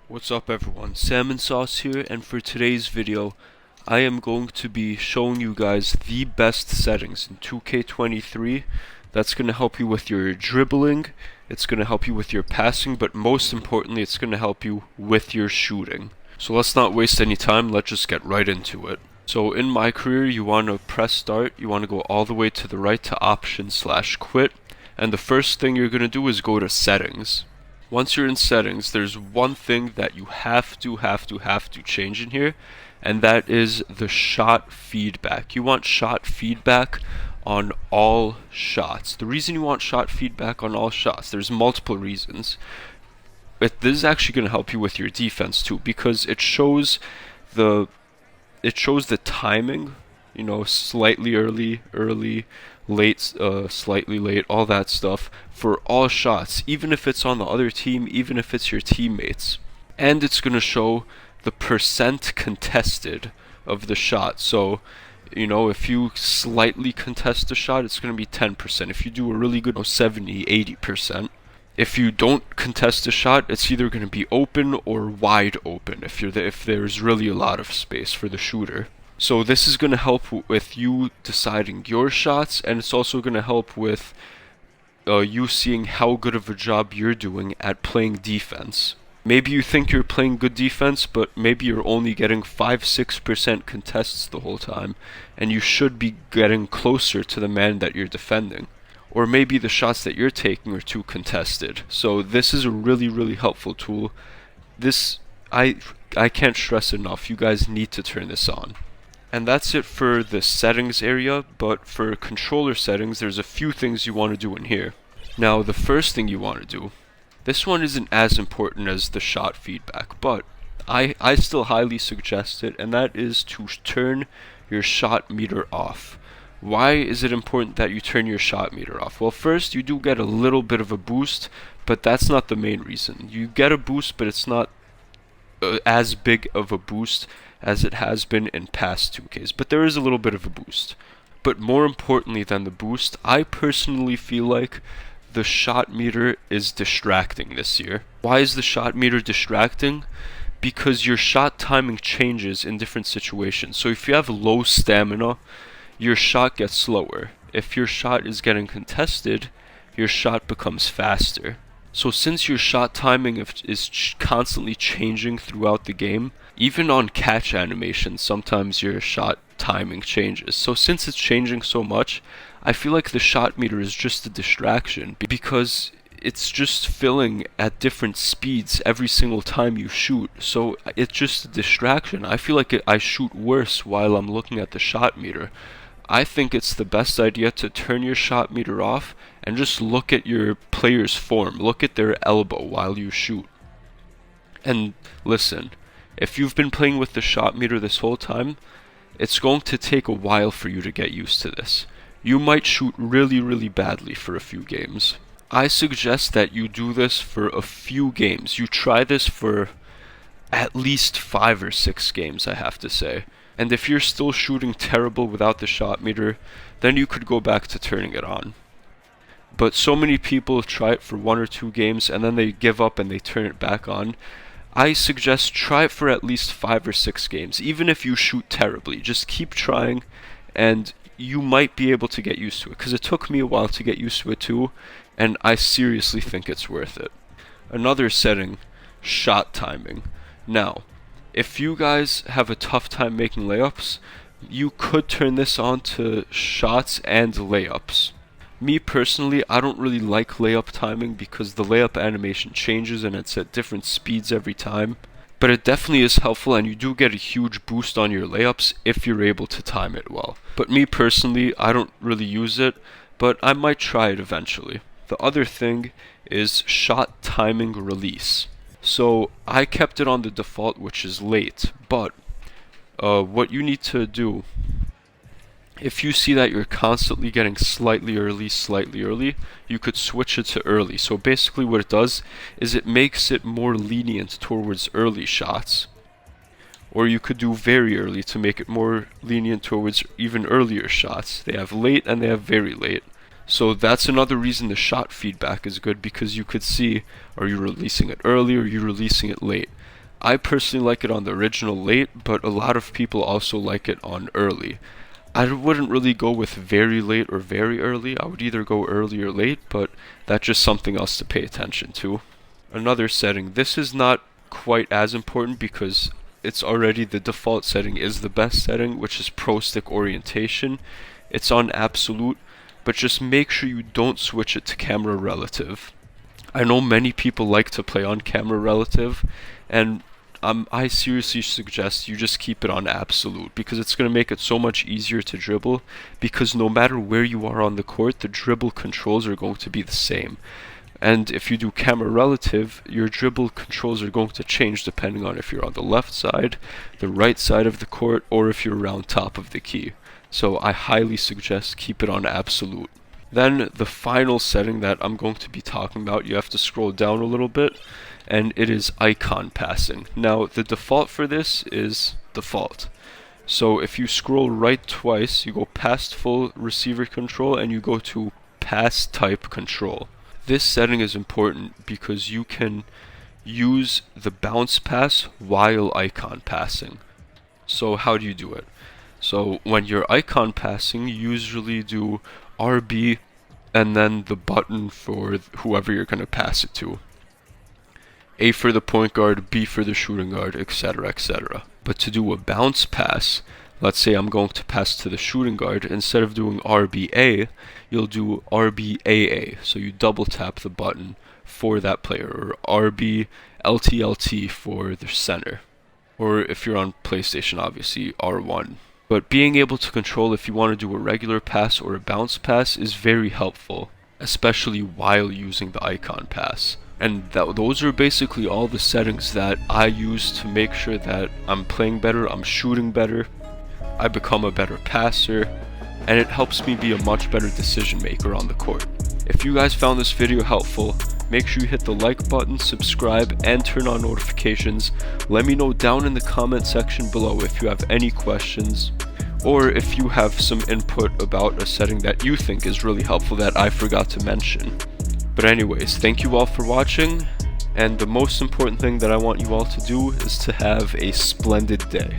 What's up everyone, Salmon Sauce here, and for today's video I am going to be showing you guys the best settings in 2K23 that's going to help you with your dribbling, it's going to help you with your passing, but most importantly it's going to help you with your shooting. So let's not waste any time, let's just get right into it. So in mycareer you want to press start, you want to go all the way to the right to option/quit, and the first thing you're going to do is go to settings. Once you're in settings, there's one thing that you have to change in here, and that is the shot feedback. You want shot feedback on all shots. The reason you want shot feedback on all shots, there's multiple reasons. This is actually going to help you with your defense too, because it shows the timing, you know, slightly early, late, slightly late, all that stuff for all shots, even if it's on the other team, even if it's your teammates. And it's going to show the percent contested of the shot. So, you know, if you slightly contest a shot, it's going to be 10%. If you do a really good 70, 80%. If you don't contest a shot, it's either going to be open or wide open if there's really a lot of space for the shooter. So this is going to help with you deciding your shots, and it's also going to help with you seeing how good of a job you're doing at playing defense. Maybe you think you're playing good defense, but maybe you're only getting 5-6% contests the whole time, and you should be getting closer to the man that you're defending. Or maybe the shots that you're taking are too contested. So this is a really helpful tool. This, I can't stress enough, you guys need to turn this on. And that's it for the settings area, but for controller settings, there's a few things you want to do in here. Now, the first thing you want to do, this one isn't as important as the shot feedback, but I still highly suggest it, and that is to turn your shot meter off. Why is it important that you turn your shot meter off? Well, first, you do get a little bit of a boost, but that's not the main reason. You get a boost, but it's not as big of a boost as it has been in past 2Ks, but there is a little bit of a boost. But more importantly than the boost, I personally feel like the shot meter is distracting this year. Why is the shot meter distracting? Because your shot timing changes in different situations. So if you have low stamina, your shot gets slower. If your shot is getting contested, your shot becomes faster. So since your shot timing is constantly changing throughout the game, even on catch animations, sometimes your shot timing changes. So since it's changing so much, I feel like the shot meter is just a distraction, because it's just filling at different speeds every single time you shoot. So it's just a distraction. I feel like I shoot worse while I'm looking at the shot meter. I think it's the best idea to turn your shot meter off and just look at your player's form. Look at their elbow while you shoot. And listen, if you've been playing with the shot meter this whole time, it's going to take a while for you to get used to this. You might shoot really badly for a few games. I suggest that you do this for a few games. You try this for at least 5 or 6 games, I have to say. And if you're still shooting terrible without the shot meter, then you could go back to turning it on. But so many people try it for 1 or 2 games and then they give up and they turn it back on. I suggest try it for at least 5 or 6 games, even if you shoot terribly. Just keep trying and you might be able to get used to it, because it took me a while to get used to it too, and I seriously think it's worth it. Another setting, shot timing. Now, if you guys have a tough time making layups, you could turn this on to shots and layups. Me personally, I don't really like layup timing because the layup animation changes and it's at different speeds every time. But it definitely is helpful, and you do get a huge boost on your layups if you're able to time it well. But me personally, I don't really use it, but I might try it eventually. The other thing is shot timing release. So I kept it on the default, which is late, but what you need to do, if you see that you're constantly getting slightly early, you could switch it to early. So basically what it does is it makes it more lenient towards early shots. Or you could do very early to make it more lenient towards even earlier shots. They have late and they have very late. So that's another reason the shot feedback is good, because you could see, are you releasing it early or are you releasing it late? I personally like it on the original late, but a lot of people also like it on early. I wouldn't really go with very late or very early. I would either go early or late, but that's just something else to pay attention to. Another setting, this is not quite as important because it's already the default setting is the best setting, which is pro stick orientation. It's on absolute, but just make sure you don't switch it to camera relative. I know many people like to play on camera relative, and I seriously suggest you just keep it on absolute, because it's going to make it so much easier to dribble, because no matter where you are on the court, the dribble controls are going to be the same. And if you do camera relative, your dribble controls are going to change depending on if you're on the left side, the right side of the court, or if you're around top of the key. So I highly suggest keep it on absolute. Then the final setting that I'm going to be talking about, you have to scroll down a little bit, and it is icon passing. Now the default for this is default. So if you scroll right twice, you go past full receiver control and you go to pass type control. This setting is important because you can use the bounce pass while icon passing. So how do you do it? So when you're icon passing, you usually do RB and then the button for whoever you're going to pass it to. A for the point guard, B for the shooting guard, etc., etc. But to do a bounce pass, let's say I'm going to pass to the shooting guard, instead of doing RBA, you'll do RBAA. So you double tap the button for that player, or RB LTLT for the center. Or if you're on PlayStation, obviously R1. But being able to control if you want to do a regular pass or a bounce pass is very helpful, especially while using the icon pass. And those are basically all the settings that I use to make sure that I'm playing better, I'm shooting better, I become a better passer, and it helps me be a much better decision maker on the court. If you guys found this video helpful, make sure you hit the like button, subscribe, and turn on notifications. Let me know down in the comment section below if you have any questions, or if you have some input about a setting that you think is really helpful that I forgot to mention. But anyways, thank you all for watching, and the most important thing that I want you all to do is to have a splendid day.